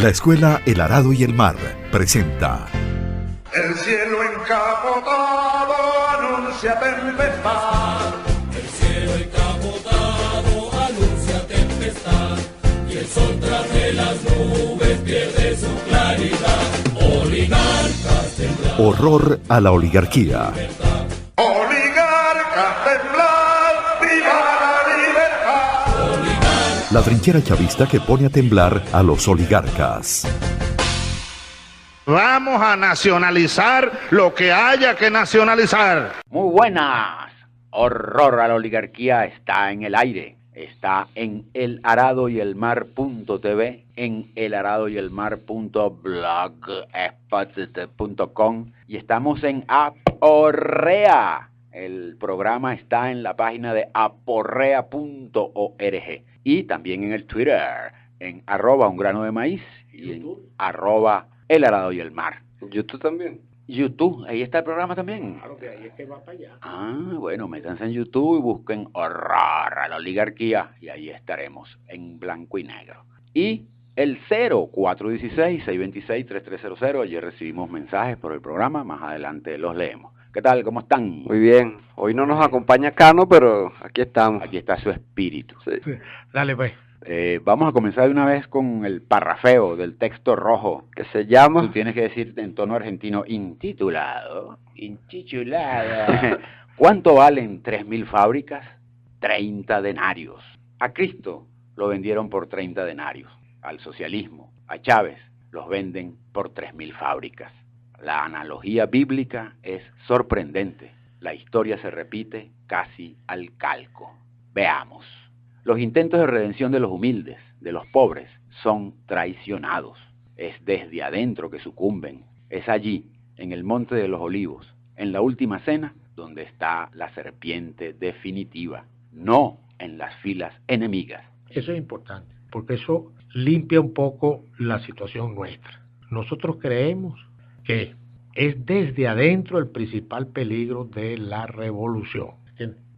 La Escuela El Arado y el Mar presenta El cielo encapotado anuncia tempestad. El cielo encapotado anuncia tempestad. Y el sol tras de las nubes pierde su claridad. Oligarcas temblar. Horror a la oligarquía. Oligarcas temblar, viva la libertad. La trinchera chavista que pone a temblar a los oligarcas. Vamos a nacionalizar lo que haya que nacionalizar. Muy buenas. Horror a la oligarquía está en el aire. Está en elaradoyelmar.tv, en elaradoyelmar.blogspot.com y estamos en Aporrea. El programa está en la página de aporrea.org y también en el Twitter, en @ungrano-de-maíz y en @elaradoyelmar. YouTube también. YouTube, ahí está el programa también. Claro que ahí es que va para allá. Bueno, métanse en YouTube y busquen Horror a la oligarquía y ahí estaremos en blanco y negro. Y el 0416-626-3300, ayer recibimos mensajes por el programa, más adelante los leemos. ¿Qué tal? ¿Cómo están? Muy bien. Hoy no nos acompaña Cano, pero aquí estamos. Aquí está su espíritu. Sí. Dale, pues. Vamos a comenzar de una vez con el parrafeo del texto rojo. Que se llama... Tú tienes que decir en tono argentino, intitulado. ¿Cuánto valen 3.000 fábricas? 30 denarios. A Cristo lo vendieron por 30 denarios. Al socialismo, a Chávez, los venden por 3.000 fábricas. La analogía bíblica es sorprendente. La historia se repite casi al calco. Veamos. Los intentos de redención de los humildes, de los pobres, son traicionados. Es desde adentro que sucumben. Es allí, en el Monte de los Olivos, en la última cena, donde está la serpiente definitiva, no en las filas enemigas. Eso es importante, porque eso limpia un poco la situación nuestra. Nosotros creemos que es desde adentro el principal peligro de la revolución.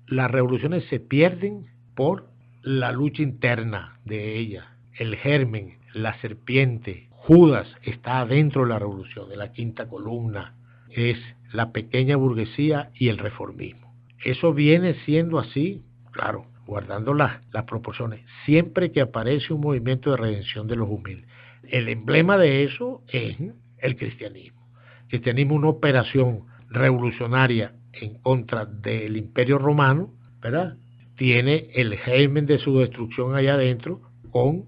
Las revoluciones se pierden por la lucha interna de ella, el germen, la serpiente. Judas está adentro de la revolución, de la quinta columna, es la pequeña burguesía y el reformismo. Eso viene siendo así, claro, guardando las proporciones, siempre que aparece un movimiento de redención de los humildes. El emblema de eso es el cristianismo. El cristianismo es una operación revolucionaria en contra del Imperio Romano, ¿verdad? Tiene el germen de su destrucción allá adentro con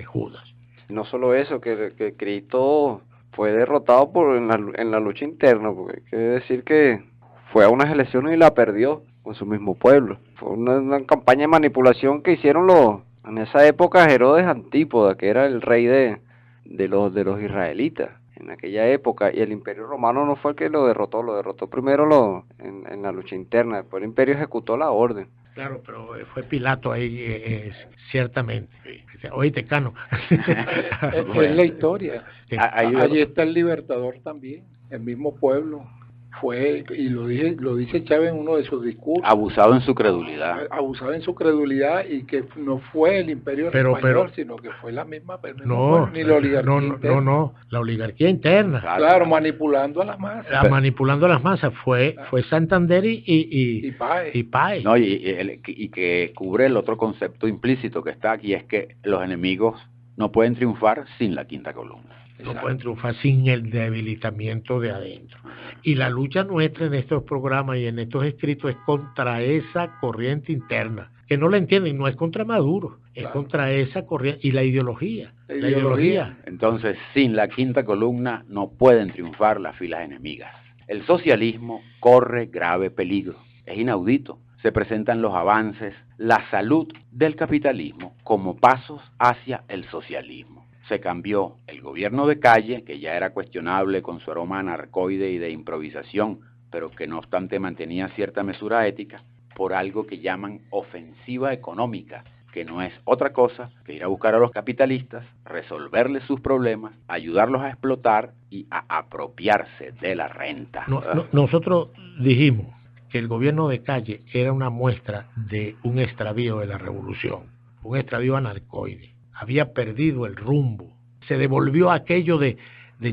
Judas. No solo eso, que Cristo fue derrotado en la lucha interna, porque hay que decir que fue a unas elecciones y la perdió con su mismo pueblo. Fue una campaña de manipulación que hicieron en esa época Herodes Antípoda, que era el rey de los israelitas en aquella época, y el Imperio Romano no fue el que lo derrotó primero en la lucha interna, después el Imperio ejecutó la orden. Claro, pero fue Pilato ahí, ciertamente. Oíste, Cano. Es la historia. Allí está el Libertador también, el mismo pueblo. Fue, y lo dice Chávez en uno de sus discursos, Abusado en su credulidad. Y que no fue el imperio español, sino que fue la misma, ni la oligarquía interna. La oligarquía interna. Claro, manipulando a las masas. Manipulando a las masas fue Santander y Páez. No, y que cubre el otro concepto implícito que está aquí, es que los enemigos no pueden triunfar sin la quinta columna. No pueden triunfar sin el debilitamiento de adentro. Y la lucha nuestra en estos programas y en estos escritos es contra esa corriente interna, que no la entienden, no es contra Maduro, es contra esa corriente y la ideología. La ideología. Entonces, sin la quinta columna no pueden triunfar las filas enemigas. El socialismo corre grave peligro, es inaudito. Se presentan los avances, la salud del capitalismo como pasos hacia el socialismo. Se cambió el gobierno de calle, que ya era cuestionable con su aroma anarcoide y de improvisación, pero que no obstante mantenía cierta mesura ética, por algo que llaman ofensiva económica, que no es otra cosa que ir a buscar a los capitalistas, resolverles sus problemas, ayudarlos a explotar y a apropiarse de la renta. Nosotros dijimos que el gobierno de calle era una muestra de un extravío de la revolución, un extravío anarcoide. Había perdido el rumbo Se devolvió aquello de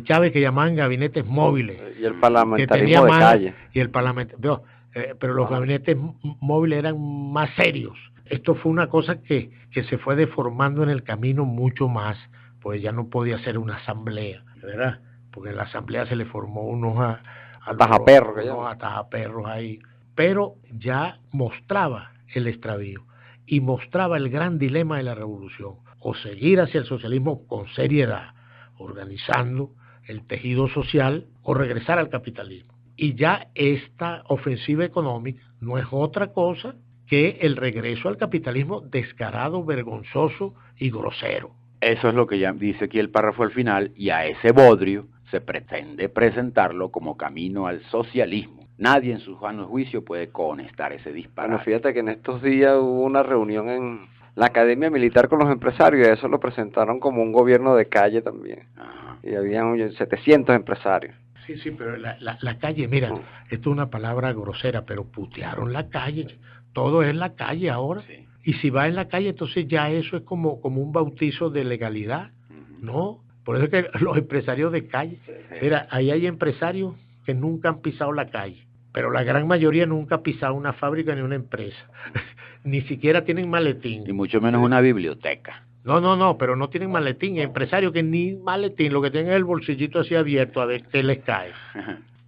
Chávez que llamaban gabinetes móviles. Y el parlamentarismo de calle. Y el parlamento, pero los gabinetes móviles eran más serios. Esto fue una cosa que se fue deformando en el camino mucho más, pues ya no podía ser una asamblea, ¿verdad? Porque en la asamblea se le formó unos atajaperros ahí, pero ya mostraba el extravío y mostraba el gran dilema de la revolución, o seguir hacia el socialismo con seriedad, organizando el tejido social, o regresar al capitalismo. Y ya esta ofensiva económica no es otra cosa que el regreso al capitalismo descarado, vergonzoso y grosero. Eso es lo que ya dice aquí el párrafo al final, y a ese bodrio se pretende presentarlo como camino al socialismo. Nadie en su sano juicio puede cohonestar ese disparate. Bueno, fíjate que en estos días hubo una reunión en la Academia Militar con los empresarios, y eso lo presentaron como un gobierno de calle también. Ajá. Y habían 700 empresarios. Sí, pero la calle, mira, esto es una palabra grosera, pero putearon la calle. Todo es la calle ahora. Sí. Y si va en la calle, entonces ya eso es como un bautizo de legalidad, ¿no? Por eso es que los empresarios de calle, mira, ahí hay empresarios que nunca han pisado la calle, pero la gran mayoría nunca ha pisado una fábrica ni una empresa. Ni siquiera tienen maletín. Y mucho menos una biblioteca. No, pero no tienen maletín. Hay empresarios que ni maletín, lo que tienen es el bolsillito así abierto a ver qué les cae.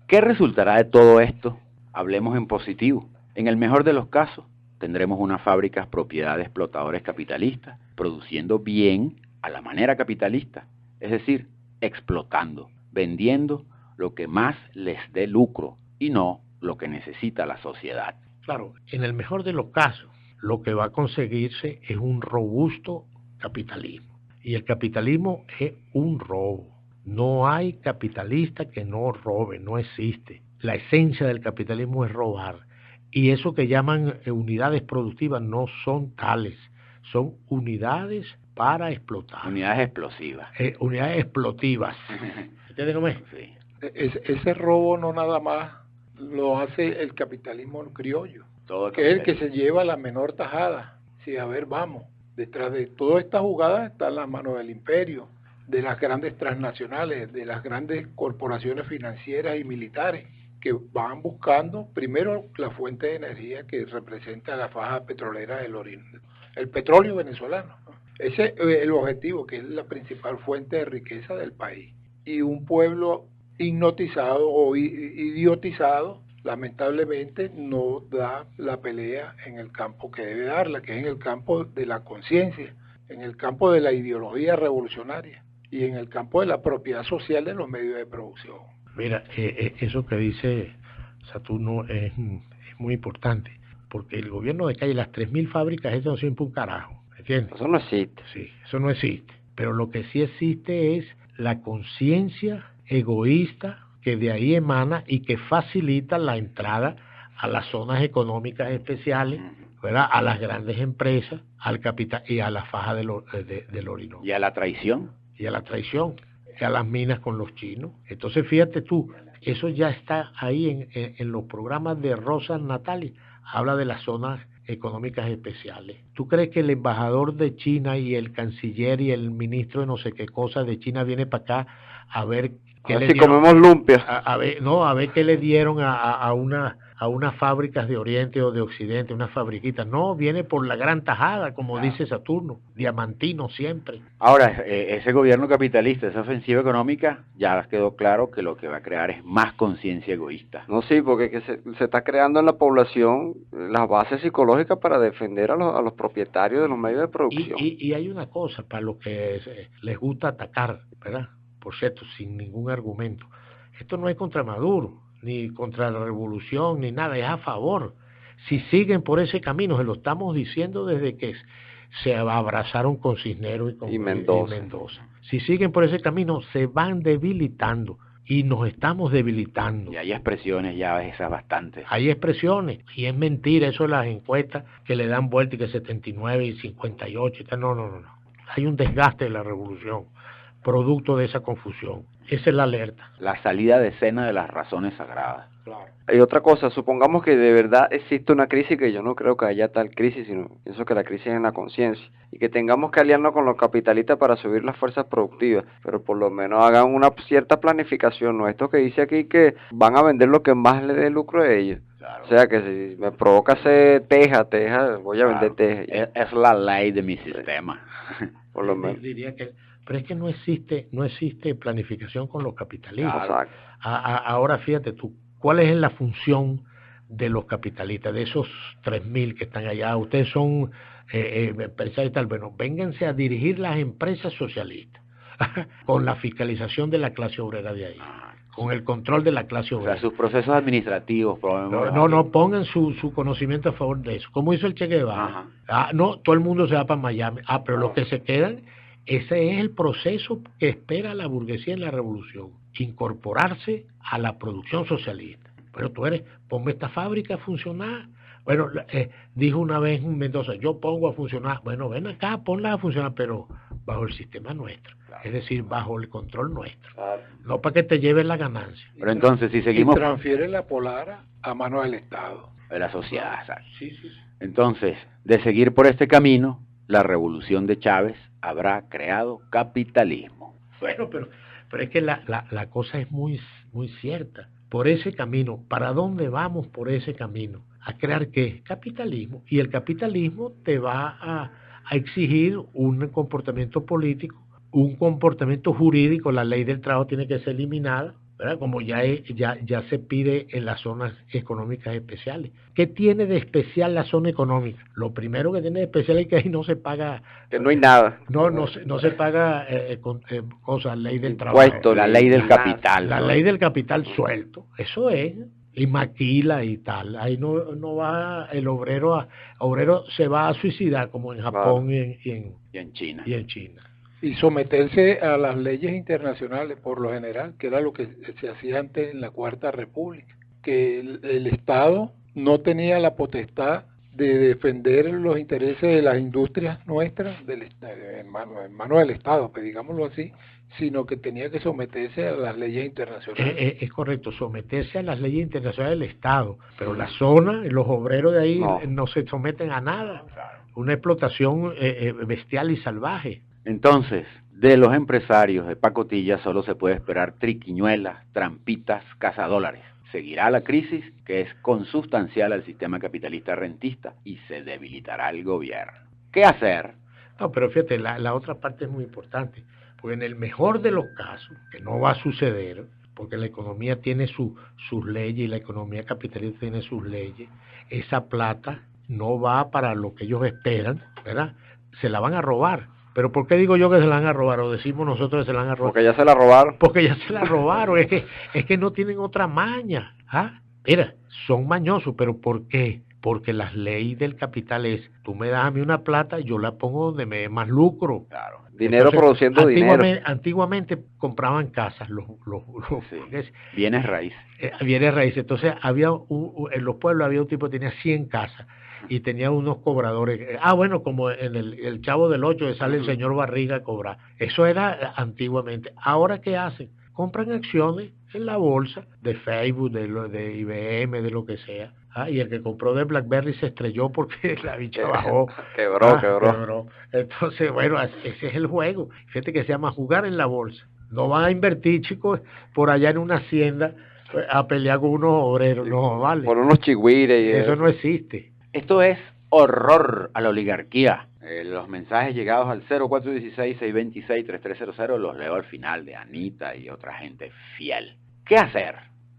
¿Qué resultará de todo esto? Hablemos en positivo. En el mejor de los casos, tendremos unas fábricas propiedad de explotadores capitalistas, produciendo bien a la manera capitalista, es decir, explotando, vendiendo lo que más les dé lucro y no lo que necesita la sociedad. Claro, en el mejor de los casos, lo que va a conseguirse es un robusto capitalismo. Y el capitalismo es un robo. No hay capitalista que no robe, no existe. La esencia del capitalismo es robar. Y eso que llaman unidades productivas no son tales, son unidades para explotar. Unidades explosivas. Unidades explotivas. ¿Entiendes cómo es? Sí. Ese robo no nada más lo hace el capitalismo criollo, que es el que se lleva la menor tajada. Sí, a ver, vamos, detrás de toda esta jugada está la mano del imperio, de las grandes transnacionales, de las grandes corporaciones financieras y militares, que van buscando primero la fuente de energía que representa la faja petrolera del Orinoco, el petróleo venezolano, ¿no? Ese es el objetivo, que es la principal fuente de riqueza del país. Y un pueblo hipnotizado o idiotizado, lamentablemente, no da la pelea en el campo que debe darla, que es en el campo de la conciencia, en el campo de la ideología revolucionaria y en el campo de la propiedad social de los medios de producción. Mira, eso que dice Saturno es muy importante, porque el gobierno de calle, las 3.000 fábricas, eso no sirve un carajo, ¿entiendes? Eso no existe. Sí, eso no existe, pero lo que sí existe es la conciencia egoísta que de ahí emana y que facilita la entrada a las zonas económicas especiales, ¿verdad? A las grandes empresas, al capital y a la faja del Orinoco. Y a la traición. Y a la traición. A las minas con los chinos. Entonces fíjate tú, eso ya está ahí en los programas de Rosa Natali, habla de las zonas económicas especiales. ¿Tú crees que el embajador de China y el canciller y el ministro de no sé qué cosa de China viene para acá a ver qué le dieron? Comemos lumpia. A ver qué le dieron a unas fábricas de Oriente o de Occidente, unas fabriquitas. No, viene por la gran tajada, como dice Saturno, diamantino siempre. Ahora, ese gobierno capitalista, esa ofensiva económica, ya quedó claro que lo que va a crear es más conciencia egoísta. No, sí, porque que se está creando en la población las bases psicológicas para defender a los propietarios de los medios de producción. Y hay una cosa, para los que les gusta atacar, ¿verdad? Por cierto, sin ningún argumento. Esto no es contra Maduro, ni contra la revolución, ni nada, es a favor. Si siguen por ese camino, se lo estamos diciendo desde que se abrazaron con Cisneros y Mendoza. Si siguen por ese camino, se van debilitando y nos estamos debilitando. Y hay expresiones ya esas bastantes. Hay expresiones, y es mentira eso de las encuestas que le dan vuelta y que 79 y 58 y tal. No. Hay un desgaste de la revolución, producto de esa confusión. Esa es la alerta. La salida de escena de las razones sagradas. Claro. Y otra cosa, supongamos que de verdad existe una crisis, que yo no creo que haya tal crisis, sino pienso que la crisis es en la conciencia, y que tengamos que aliarnos con los capitalistas para subir las fuerzas productivas, pero por lo menos hagan una cierta planificación, no esto que dice aquí que van a vender lo que más le dé lucro a ellos. Claro. O sea que si me provoca hacer teja, voy a vender teja. Es la ley de mi sistema. Por lo menos. Diría que, pero es que no existe planificación con los capitalistas. Exacto. Ahora fíjate tú, ¿cuál es la función de los capitalistas, de esos 3.000 que están allá? Ustedes son empresarios y tal, bueno, vénganse a dirigir las empresas socialistas, con la fiscalización de la clase obrera de ahí, con el control de la clase obrera. O sea, sus procesos administrativos, probablemente. No, pongan su conocimiento a favor de eso, como hizo el Che Guevara. No, todo el mundo se va para Miami, pero los que se quedan, ese es el proceso que espera la burguesía en la revolución, incorporarse a la producción socialista. Pero tú ponme esta fábrica a funcionar. Bueno, dijo una vez un Mendoza, yo pongo a funcionar. Bueno, ven acá, ponla a funcionar, pero bajo el sistema nuestro. Claro. Es decir, bajo el control nuestro. Claro. No para que te lleves la ganancia. Pero entonces, si seguimos... Y transfiere la polar a manos del Estado. De la sociedad, ¿sabes? Sí. Entonces, de seguir por este camino, la revolución de Chávez habrá creado capitalismo. Bueno, pero es que la cosa es muy cierta. Por ese camino, ¿para dónde vamos por ese camino? ¿A crear qué? Capitalismo. Y el capitalismo te va a exigir un comportamiento político, un comportamiento jurídico. La ley del trabajo tiene que ser eliminada, ¿verdad? Como ya se pide en las zonas económicas especiales. ¿Qué tiene de especial la zona económica? Lo primero que tiene de especial es que ahí no se paga... Que no hay nada. No se paga ley del trabajo. Impuesto, la ley del capital. La ley del capital suelto. Eso es... y maquila y tal. Ahí no va el obrero se va a suicidar como en Japón y en China. Y someterse a las leyes internacionales por lo general, que era lo que se hacía antes en la Cuarta República, que el Estado no tenía la potestad de defender los intereses de las industrias nuestras en manos del Estado, pues digámoslo así, sino que tenía que someterse a las leyes internacionales. Es correcto, someterse a las leyes internacionales del Estado, pero la zona, los obreros de ahí no se someten a nada. Una explotación bestial y salvaje. Entonces, de los empresarios de pacotilla solo se puede esperar triquiñuelas, trampitas, cazadólares. Seguirá la crisis, que es consustancial al sistema capitalista rentista, y se debilitará el gobierno. ¿Qué hacer? No, pero fíjate, la otra parte es muy importante, porque en el mejor de los casos, que no va a suceder, porque la economía tiene sus leyes y la economía capitalista tiene sus leyes, esa plata no va para lo que ellos esperan, ¿verdad? Se la van a robar. ¿Pero por qué digo yo que se la van a robar? O decimos nosotros que se la van a robar. Porque ya se la robaron. Porque ya se la robaron. es que no tienen otra maña. Mira, son mañosos, pero ¿por qué? Porque las leyes del capital es, tú me das a mí una plata y yo la pongo donde me dé más lucro. Claro. Dinero. Entonces, produciendo dinero. Antiguamente compraban casas, bienes raíces. Bienes raíces. Entonces en los pueblos había un tipo que tenía 100 casas y tenía unos cobradores. Bueno, como en el Chavo del Ocho, que sale el señor Barriga a cobrar. Eso era antiguamente. Ahora, ¿qué hacen? Compran acciones en la bolsa de Facebook, de IBM, de lo que sea. Y el que compró de BlackBerry se estrelló porque la bicha bajó. Quebró. Entonces, bueno, ese es el juego. Fíjate que se llama jugar en la bolsa. No van a invertir, chicos, por allá en una hacienda a pelear con unos obreros. No, vale. Por unos chigüires. Eso no existe. Esto es horror a la oligarquía. Los mensajes llegados al 0416-626-3300 los leo al final, de Anita y otra gente fiel. ¿Qué hacer?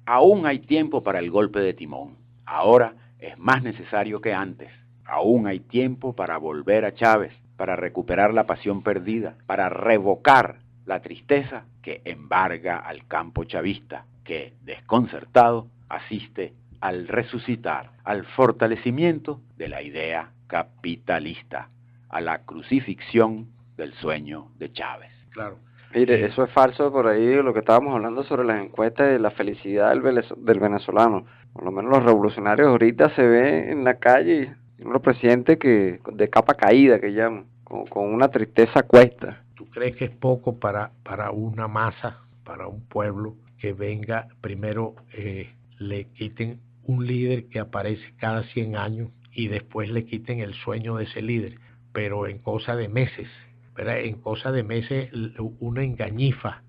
Aún hay tiempo para el golpe de timón. Ahora es más necesario que antes. Aún hay tiempo para volver a Chávez, para recuperar la pasión perdida, para revocar la tristeza que embarga al campo chavista, que, desconcertado, asiste al resucitar, al fortalecimiento de la idea capitalista, a la crucifixión del sueño de Chávez. Claro. Mire, eso es falso por ahí, lo que estábamos hablando sobre las encuestas de la felicidad del venezolano. Por lo menos los revolucionarios ahorita se ven en la calle, los presidentes que de capa caída, que llaman, con una tristeza a cuesta. ¿Tú crees que es poco para una masa, para un pueblo, que venga primero le quiten un líder que aparece cada 100 años y después le quiten el sueño de ese líder, pero en cosa de meses, ¿verdad? En cosa de meses una engañifa,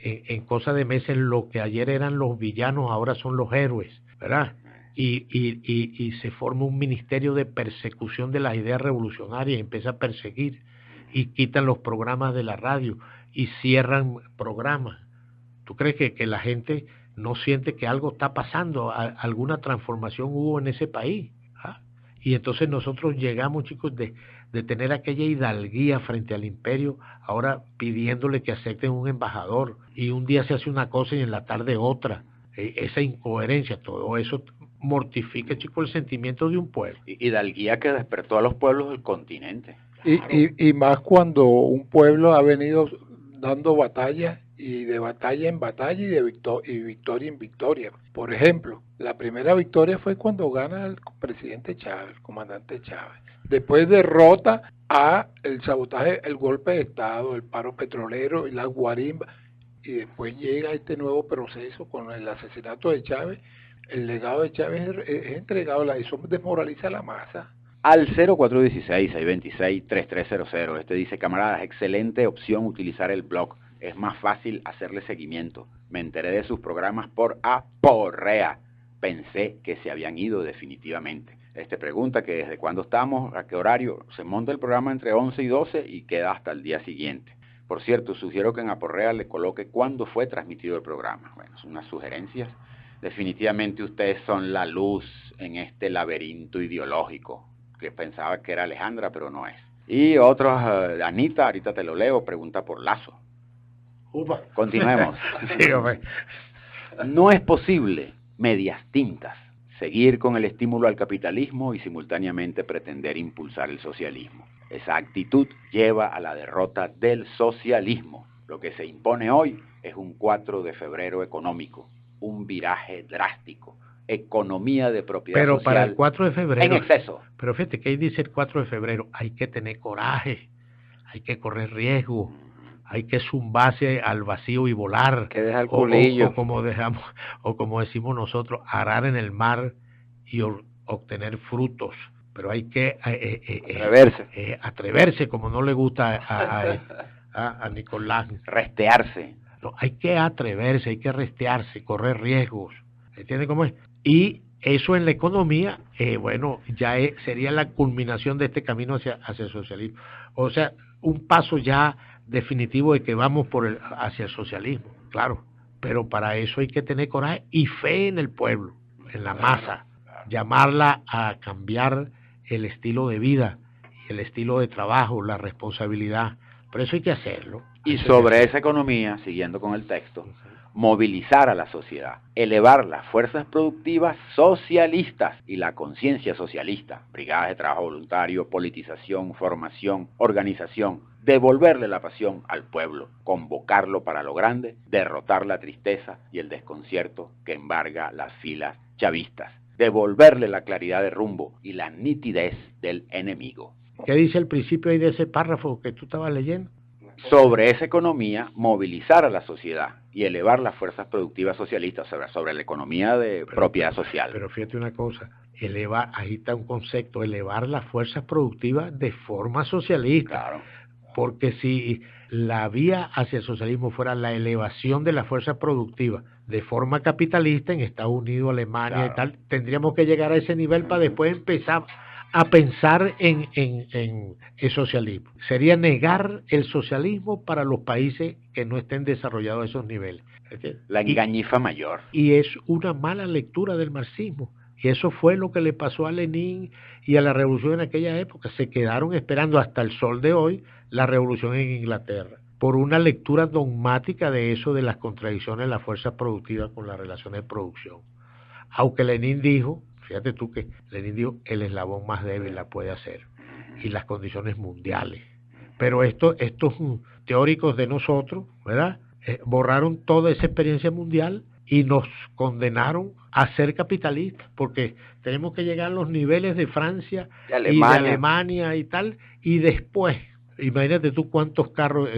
en cosa de meses lo que ayer eran los villanos ahora son los héroes, ¿verdad? Y se forma un ministerio de persecución de las ideas revolucionarias y empieza a perseguir y quitan los programas de la radio y cierran programas. ¿Tú crees que la gente no siente que algo está pasando, alguna transformación hubo en ese país? ¿Ah? Y entonces nosotros llegamos, chicos, de tener aquella hidalguía frente al imperio, ahora pidiéndole que acepten un embajador, y un día se hace una cosa y en la tarde otra. Esa incoherencia, todo eso mortifica, chicos, el sentimiento de un pueblo. Hidalguía que despertó a los pueblos del continente. Claro. Y más cuando un pueblo ha venido dando batalla, y de batalla en batalla, y de victoria en victoria. Por ejemplo, la primera victoria fue cuando gana el presidente Chávez, el comandante Chávez. Después derrota a el sabotaje, el golpe de Estado, el paro petrolero y la guarimba, y después llega este nuevo proceso con el asesinato de Chávez. El legado de Chávez es entregado, eso desmoraliza a la masa. Al 0416-626-3300, dice: camaradas, excelente opción utilizar el blog, es más fácil hacerle seguimiento. Me enteré de sus programas por Aporrea, pensé que se habían ido definitivamente. Pregunta que desde cuándo estamos, a qué horario. Se monta el programa entre 11 y 12 y queda hasta el día siguiente. Por cierto, sugiero que en Aporrea le coloque cuándo fue transmitido el programa. Bueno, son unas sugerencias. Definitivamente ustedes son la luz en este laberinto ideológico, que pensaba que era Alejandra, pero no es. Y otros, Anita, ahorita te lo leo, pregunta por Lazo. Upa. Continuemos. Sí, no es posible, medias tintas, seguir con el estímulo al capitalismo y simultáneamente pretender impulsar el socialismo. Esa actitud lleva a la derrota del socialismo. Lo que se impone hoy es un 4 de febrero económico, un viraje drástico, economía de propiedad pero social. Para el 4 de febrero, en exceso. Pero fíjate, ¿qué dice el 4 de febrero? Hay que tener coraje, hay que correr riesgo, hay que zumbarse al vacío y volar. Que deja el culillo. O como decimos nosotros, arar en el mar y obtener frutos. Pero hay que atreverse, como no le gusta a Nicolás. Restearse. No, hay que atreverse, hay que restearse, correr riesgos. ¿Entiendes cómo es? Y eso en la economía, bueno, ya sería la culminación de este camino hacia el socialismo. O sea, un paso ya definitivo de que vamos hacia el socialismo, claro. Pero para eso hay que tener coraje y fe en el pueblo, en la masa, llamarla a cambiar el estilo de vida, el estilo de trabajo, la responsabilidad. Por eso hay que hacerlo. Y sobre esa economía, siguiendo con el texto, movilizar a la sociedad, elevar las fuerzas productivas socialistas y la conciencia socialista, brigadas de trabajo voluntario, politización, formación, organización, devolverle la pasión al pueblo, convocarlo para lo grande, derrotar la tristeza y el desconcierto que embarga las filas chavistas, devolverle la claridad de rumbo y la nitidez del enemigo. ¿Qué dice el principio ahí de ese párrafo que tú estabas leyendo? Sobre esa economía, movilizar a la sociedad y elevar las fuerzas productivas socialistas sobre la economía de propiedad social. Pero fíjate una cosa, ahí está un concepto, elevar las fuerzas productivas de forma socialista. Claro. Porque si la vía hacia el socialismo fuera la elevación de las fuerzas productivas de forma capitalista en Estados Unidos, Alemania y tal, tendríamos que llegar a ese nivel para después empezar a pensar en el socialismo. Sería negar el socialismo para los países que no estén desarrollados a esos niveles. La engañifa mayor. Y es una mala lectura del marxismo. Y eso fue lo que le pasó a Lenin y a la revolución en aquella época. Se quedaron esperando hasta el sol de hoy la revolución en Inglaterra, por una lectura dogmática de eso, de las contradicciones de las fuerzas productivas con las relaciones de producción. Aunque Lenin dijo, fíjate tú que Lenin dijo, el eslabón más débil la puede hacer, y las condiciones mundiales. Pero estos teóricos de nosotros, ¿verdad? Borraron toda esa experiencia mundial y nos condenaron a ser capitalistas, porque tenemos que llegar a los niveles de Francia y de Alemania y tal, y después Imagínate tú cuántos carros...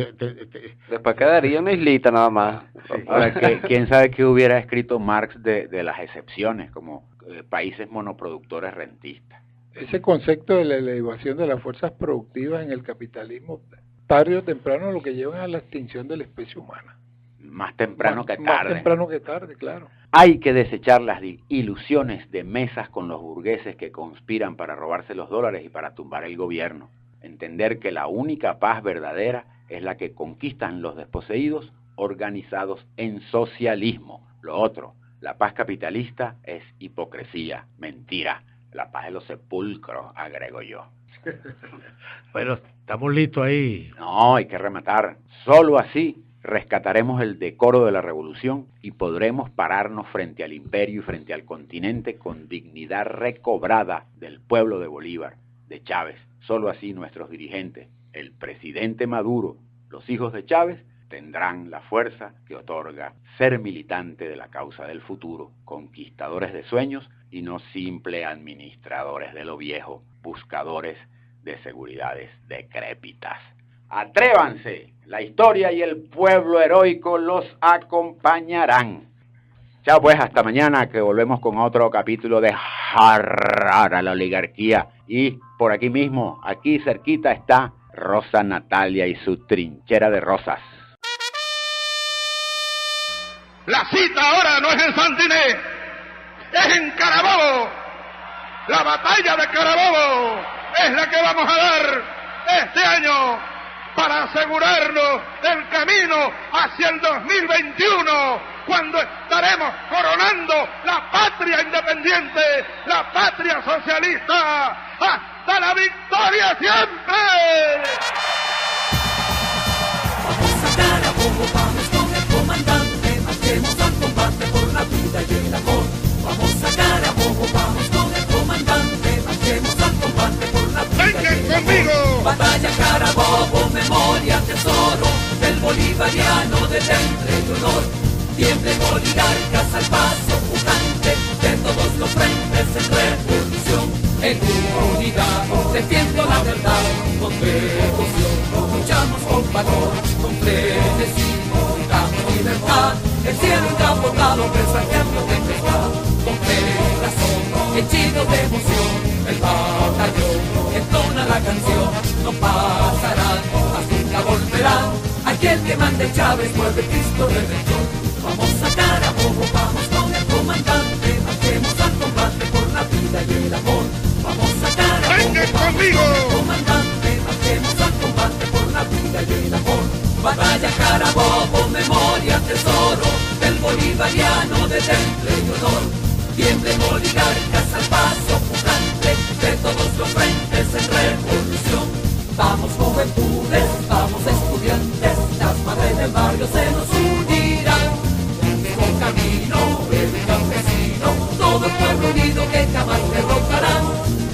Después quedaría una islita nada más. Sí. Ahora, ¿quién sabe qué hubiera escrito Marx de las excepciones, como países monoproductores rentistas? Ese concepto de la elevación de las fuerzas productivas en el capitalismo, tarde o temprano lo que lleva a la extinción de la especie humana. Más temprano que tarde. Más temprano que tarde, claro. Hay que desechar las ilusiones de mesas con los burgueses que conspiran para robarse los dólares y para tumbar el gobierno. Entender que la única paz verdadera es la que conquistan los desposeídos organizados en socialismo. Lo otro, la paz capitalista, es hipocresía, mentira. La paz de los sepulcros, agrego yo. Bueno, estamos listos ahí. No, hay que rematar. Solo así rescataremos el decoro de la revolución y podremos pararnos frente al imperio y frente al continente con dignidad recobrada del pueblo de Bolívar, de Chávez. Solo así nuestros dirigentes, el presidente Maduro, los hijos de Chávez, tendrán la fuerza que otorga ser militante de la causa del futuro, conquistadores de sueños y no simples administradores de lo viejo, buscadores de seguridades decrépitas. ¡Atrévanse! La historia y el pueblo heroico los acompañarán. Chao pues, hasta mañana, que volvemos con otro capítulo de Jarrar a la Oligarquía. Y por aquí mismo, aquí cerquita, está Rosa Natalia y su trinchera de rosas. La cita ahora no es en Santiné, es en Carabobo. La batalla de Carabobo es la que vamos a dar este año para asegurarnos el camino hacia el 2021, cuando estaremos coronando la patria independiente, la patria socialista, hasta la victoria siempre. Vamos a Carabobo, vamos con el comandante, marchemos al combate por la vida y el amor. Vamos a Carabobo, vamos con el comandante, marchemos al combate por la vida y el amor. Conmigo. Batalla Carabobo, memoria, tesoro del bolivariano de entre y honor. Tiemblen oligarcas al paso pujante de todos los frentes en revolución. En unidad defiendo la verdad con devoción. Luchamos con valor, con frenesí, buscamos libertad. El cielo encapotado, presagiando tempestad. Con fe y razón, henchido de emoción, el batallón entona la canción. No pasarán, mas nunca volverán. Aquel que mande Chávez mueve Cristo Redentor. Vamos a Carabobo, vamos con el comandante, marchemos al combate por la vida y el amor. Vamos a Carabobo, vamos con el comandante, marchemos al combate por la vida y el amor. Batalla Carabobo, memoria, tesoro del bolivariano de temple y honor. Tiemblen oligarcas al paso pujante de todos los frentes en revolución. Vamos juventudes, vamos estudiantes, las madres del barrio se nos unirán. Un mismo camino, el campesino, todo el pueblo unido que jamás derrotarán.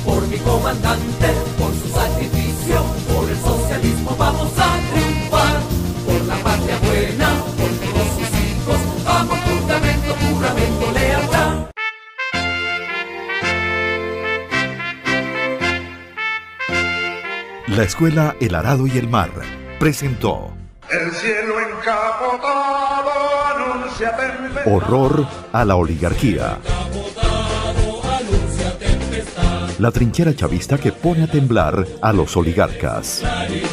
Por mi comandante, por su sacrificio, por el socialismo vamos a triunfar. Por la patria buena, por todos sus hijos, vamos juramento, juramento, lealtad. La Escuela El Arado y el Mar presentó El cielo encapotado anuncia tempestad. Horror a la Oligarquía. La trinchera chavista que pone a temblar a los oligarcas. Claridad.